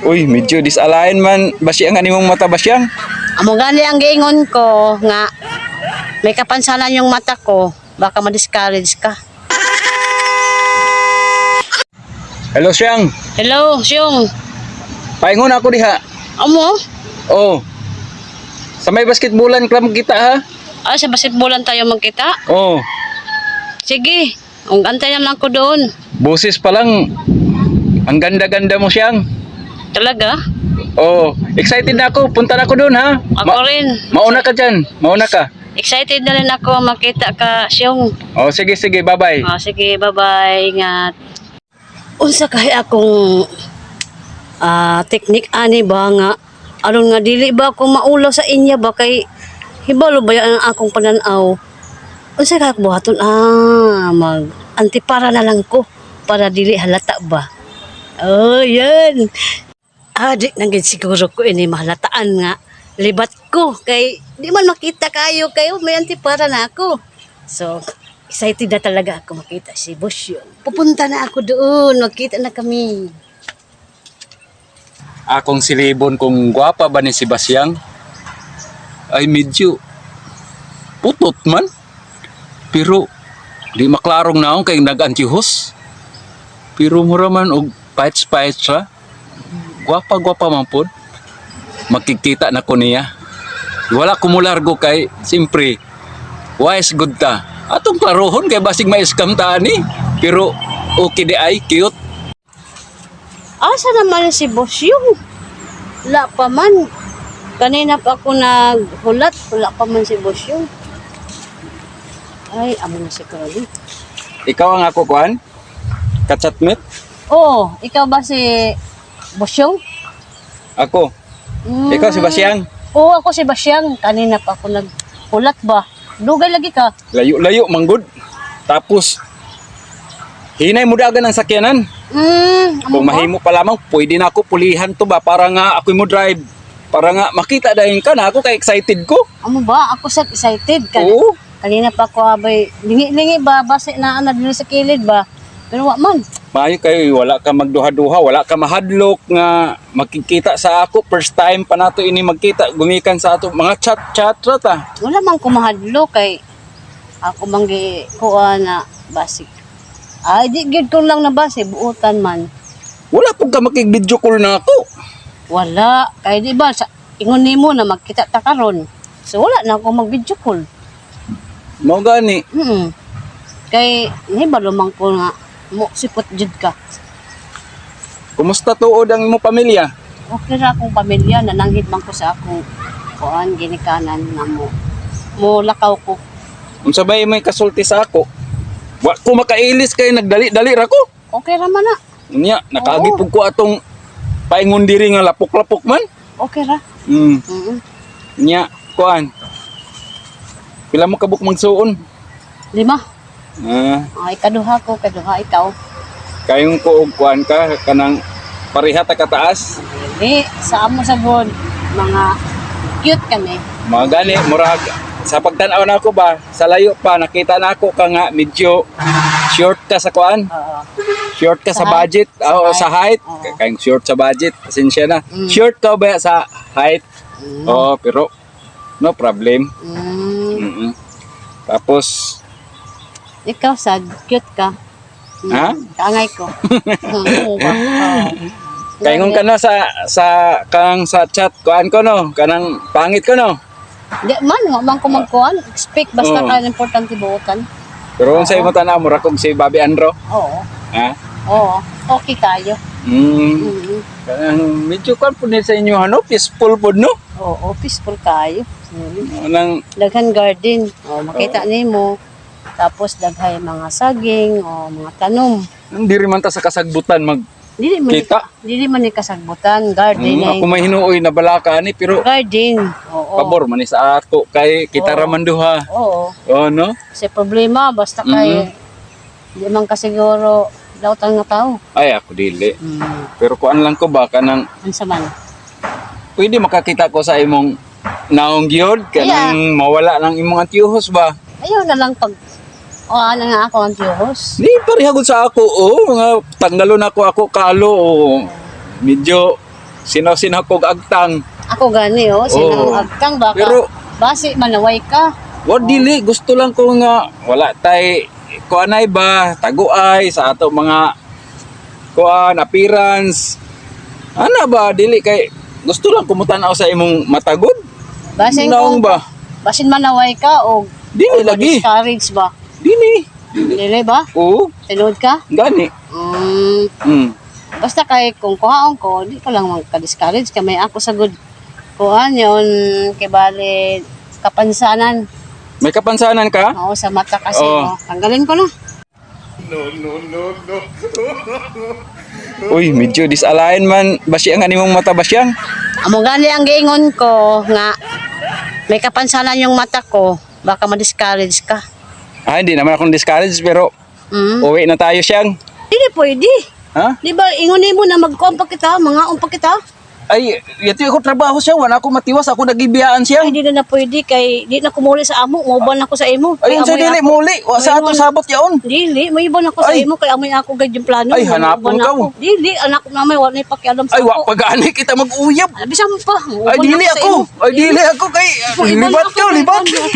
Uy, medyo disalain man basyang ani mong mata basyang. Amo gani ang giingon ko nga may kapansanan yung mata ko, baka ma-discourage ka. Hello Syang, Hello, Syong. paingon ako diha. Amo? Oh. Sa may basketballan club kita ha? Sa basketballan tayo magkita? Oh. Sige, ang antay naman ako doon. Boses pa lang ang ganda-ganda mo Syang. Talaga? Oh, excited na ako. Punta na ako doon ha. Ako rin. Mauna ka dyan. Mauna ka. Excited na rin ako makita ka, Syong. Oh, sige, bye-bye. Sige, bye-bye. Ingat. Unsa kay akong teknik ani ba nga aron nga dili ba ako maulaw sa inya ba kay hibalo ba ang akong pananaw. Unsa kay ako buhaton mag antipara na lang ko para dili halata ba. Oh, yan. Di na gid siguro ko ini mahalataan nga libat ko kay di man makita kayo may antipara na ako. So excited na talaga ako makita si Boss yun. Pupunta na ako doon. Magkita na kami. Akong silibon kung gwapa ba ni si Basyang? Ay medyo putot man. Pero di maklarong na akong kay nag-antihos. Pero mura man og fights siya. Gwapa man po. Magkikita na ko niya. Wala ko mulargo kay simpre wise good ta. Atong klarohon kay basig ma-scam ta ani. Pero okay di ay cute. Asa naman si Boss yung? Wala pa man. Kanina pa ako naghulat. Wala pa man si Boss yung. Ay, amo na si Carly. Ikaw ang ako kuan? Kachatmate? Oh, ikaw ba si Boss yung? Ako. Ikaw si Basyang? Oo, ako si Basyang. Kanina pa ako naghulat ba? Dugay lagi ka. Layo manggod. Tapos hinay mo dagan ang sakyanan. Kung mahimo pa lamang, pwede na ako pulihan to ba para nga ako mo drive. Para nga makita dahin ka na ako kay excited ko. Amo ba? Ako sa excited ka. Oo. Kanina pa ako abay lingi-lingi ba base na ana dili sa kilid ba. Pero wa man. Maayo kayo, wala ka magduha-duha, wala ka mahadlok nga makikita sa ako. First time pa nato ini magkita, gumikan sa ato mga chat ta. Wala man ko mahadlo kay ako manggi kuha na basic. Ay di gid ko lang na base buutan man. Wala pug ka makig-video call na ako. Wala kay di ba sa ingon nimo na magkita ta karon. So wala na ako mag-video call. Mao gani. Kay nahibalo man ko nga mo sipot jud ka. Kumusta tuod ang imong pamilya? Okay ra akong pamilya nananghid man ko sa akong kuan ginikanan nga mo lakaw ko. Unsa bay may kasulti sa ako? Wa ko makailis kay nagdali-dali ra ko. Okay ra man na. Unya, nakaagipog ko atong paingon diri nga lapok-lapok man. Okay ra. Unya, kuan. Pila mo kabuk magsuon? 5. Ay kaduha ikaw. Kayong ko og kuan ka kanang pareha ta kataas. Di sa amo sa god mga cute kami. Mga gani murag sa pagtan-aw na ako ba sa layo pa nakita na ako ka nga medyo short ka sa kuan. Short ka sa budget o sa height. Kayong short sa budget. Pasensya na. Short ka ba sa height? Oh, pero no problem. Tapos Ikaw sad cute ka. ha? Kaangay ko. Kayong ka no sa sa chat kuan ko no kanang pangit ko no. Di man wa man ko magkuan. Speak basta ka importante buotan. Pero unsay mo tanaw mo ra kog si Bobby Andro? Oo. Ha? Oo. Okay tayo. Kanang medyo kuan pud ni sa inyo ano peaceful pud no. Oo, peaceful tayo. Nang Daghan garden. Makita nimo. Tapos daghay mga saging o mga tanom. diri man ta sa kasagbutan mag Dili man kita. Dili man ni kasagbutan, garden Ako may hinuoy na balaka ni pero garden. Oo. pabor man ni sa ako kay kita ra man duha. Oo. Oh no. Kasi problema basta kay di man ka siguro dautan nga tao. Ay ako dili. Pero kuan lang ko ba kanang Unsa man? pwede makakita ko sa imong naong gyud kanang mawala lang imong antihos ba? Ayaw na lang pag O ano nga ako ang tiyos. Di parihagod sa ako, mga tanggalon ako kalo, medyo sinaw-sinaw kog agtang. Ako gani sinang agkang baka. Pero- basi manaway ka. Wa dili, gusto lang ko nga, wala tay, kuanay ba, taguay, sa ato mga, appearance. Ano ba, dili kay, gusto lang kumutanaw sa imong matagod. Basin Naong ba? Basin manaway ka o Dili lagi. discourage ba? Dili. Dili ba? Oo, Tinod ka? gani. Basta kay kung kuhaon ko, di ko lang magka-discourage. Kamay ako sa good kuhaan yun. Kay bali, kapansanan. May kapansanan ka? Oo, sa mata kasi. Oo. Tanggalin ko na. Uy, medyo disalain man, basyang mong mata basyang. Amo gani ang giingon ko nga may kapansanan yung mata ko. Baka ma-discourage ka. Hindi naman akong discourage, pero uwi na tayo siyang. Hindi pwede. Ha? Di ba, ingonin mo na mag-umpa kita, mga umpa kita? Ay, yati ako trabaho siya, wala ako matiwas, ako nagibiyaan siya. Ay, di na pwede kay, di na kumuli sa amo, mauban ako sa imo. Ay, Kay unsa amoy dili ako. muli, wa sa ato sabot yaon. Dili, may ibon ako sa Ay. imo, kay amoy ako gad yung plano. Ay, May hanapon uban ka, ako. Dili, anak ko na may wala pakialam sa Ay, wa ako. pagani kita mag-uyab. Bisa mo pa. Ay, uban dili sa ako. imo. Ay, dili ako kay Uban libat ako, ka, libat. uban.